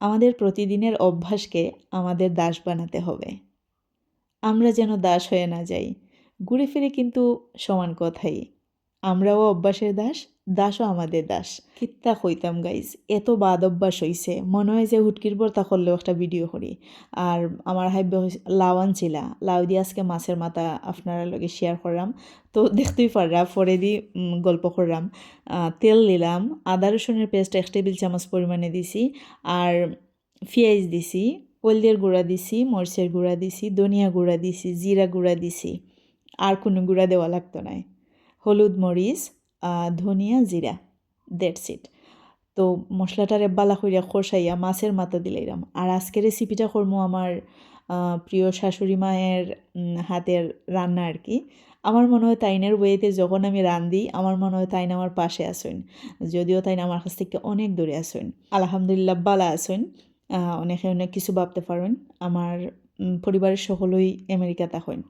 আমাদের প্রতিদিনের অভ্যাসকে আমাদের দাস বানাতে হবে। আমরা যেন দাস হয়ে না যাই। ঘুরে ফিরে কিন্তু সমান কথাই। আমরাও অভ্যাসের দাস, দাসও আমাদের দাস। কিত্তা কইতাম গাইজ, এত বাদ অভ্যাস হইছে, মনে হয় যে হুটকির ভর্তা করলেও একটা ভিডিও করি। আর আমার হাইব্য লাউ আনছিলা, লাউ দিয়ে আজকে মাছের মাথা আপনারা লগে শেয়ার করলাম। তো দেখতেই পাররা পরে দিয়ে গল্প করলাম। তেল দিলাম, আদা রসুনের পেস্ট 1 টেবিল চামচ পরিমাণে দিছি, আর পেঁয়াজ দিছি, হলদের গুঁড়া দিছি, মরিচের গুঁড়া দিছি, ধনিয়া গুঁড়া দিছি, জিরা গুঁড়া দিছি। আর কোনো গুঁড়া দেওয়া লাগতো না। হলুদ, মরিচ, ধনিয়া, জিরা, দ্যাটস ইট। তো মশলাটারে বালা কইরা কষাইয়া মাছের মাথা দিলাইরাম। আর আজকের রেসিপিটা করবো আমার প্রিয় শাশুড়ি মায়ের হাতের রান্না আর কি। আমার মনে হয় তাইনের ওয়েতে যখন আমি রান্ধি, আমার মনে হয় তাইন আমার পাশে আসুন, যদিও তাইন আমার কাছ থেকে অনেক দূরে আসুন। আলহামদুলিল্লাহ বালা আসুন। অনেকে অনেক কিছু ভাবতে পারেন, আমার পরিবারের সকলেই আমেরিকাতে হন।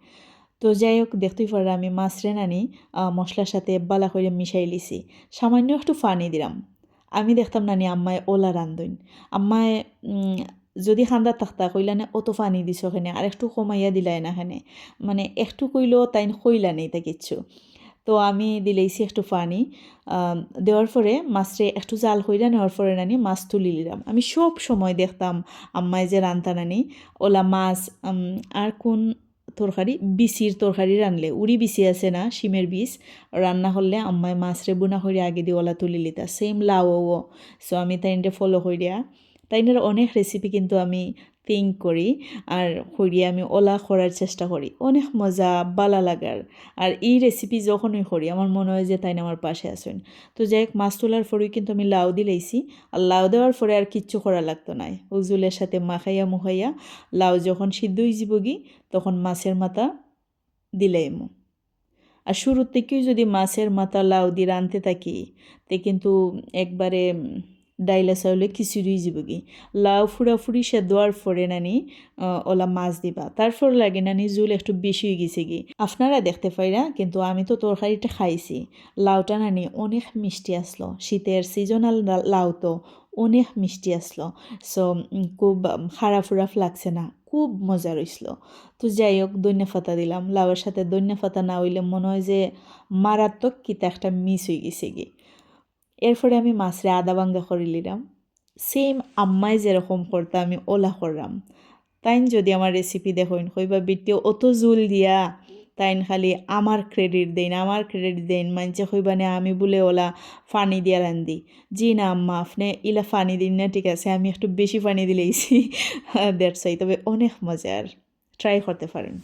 তো যাই হোক, দেখতেই পারা আমি মাছ রেনানি মশলার সাথে বালা করে মিশাই লিছি। সামান্য একটু পানি দিলাম। আমি দেখতাম নানি আম্মায় ওলা রান্ধইন। আম্মায় যদি খান্দা থাকতা কইলানে অত পানি দিছ ওখানে, আর একটু কমাইয়া দিলাই না এখানে, মানে একটু কইলেও তাইন কইলা নেই তা কিচ্ছু। তো আমি দিলেইছি একটু পানি দেওয়ার পরে মাছরে একটু জাল কইরা নেওয়ার পরে নানি মাছ তুলি নিলাম। আমি সব সময় দেখতাম আম্মায় যে রান্তা নানি ওলা মাছ আর কোন তরকারি, বিচির তরকারি রানলে, উড়ি বিচি আছে না, শিমের বীজ রান্না করলে আম্মায় মাছরে বুনা করে আগে দিয়ে ওলা তুলি লিতা, সেম লাউও। সো আমি তাইনটা ফলো করিয়া, তাইনের অনেক রেসিপি কিন্তু আমি থিঙ্ক করি আর করিয়া আমি ওলা করার চেষ্টা করি। অনেক মজা বালা লাগার। আর এই রেসিপি যখনই করি আমার মনে হয় যে তাই আমার পাশে আসেন। তো যাই হোক, মাছ তোলার পরেই কিন্তু আমি লাউ দিলেইছি। আর লাউ দেওয়ার পরে আর কিচ্ছু করা লাগতো না, উজুলের সাথে মাখাইয়া মুখাইয়া লাউ যখন সিদ্ধ হয়ে যাবগি তখন মাছের মাথা দিলাইমু। আর শুরুর থেকেই যদি মাছের মাথা লাউ দিয়ে রাঁধতে থাকি তে কিন্তু একবারে ডাইলা চাউলে খিচুড়ি যাবগি। লাউ ফুড়াফুড়ি সেদ্ধ হওয়ার পরে নানি ওলা মাছ দিবা, তারপর লাগে নানি জুল একটু বেশি হয়ে গেছে গি। আপনারা দেখতে পাইরা, কিন্তু আমি তো তরকারিটা খাইছি। লাউটা নানি অনেক মিষ্টি আসলো, শীতের সিজনাল লাউ তো অনেক মিষ্টি আসলো। সো খুব খারাপ লাগছে না, খুব মজা রইছিল। তো যাই হোক, ধনিয়া পাতা দিলাম। লাউয়ের সাথে ধনিয়া পাতা না হইলে মনে হয় যে মারাত্মক কিতা একটা মিস হয়ে গেছে গি। এরপরে আমি মাছরে আদা ভাঙ্গা করে নিলাম। সেম আম্মাই যেরকম করতে আমি ওলা করলাম। তাইন যদি আমার রেসিপি দেখেন কইবা বিটিও অত জুল দিয়া, তাইন খালি আমার ক্রেডিট দেন মানছে কইবানে আমি বলে ওলা ফানি দিয়া রান্ধি। জি না আম্মা, আপনি ইলা ফানি দিন না, ঠিক আছে, আমি একটু বেশি পানি দিলেইছি। That's why. তবে অনেক মজার, ট্রাই করতে পারেন।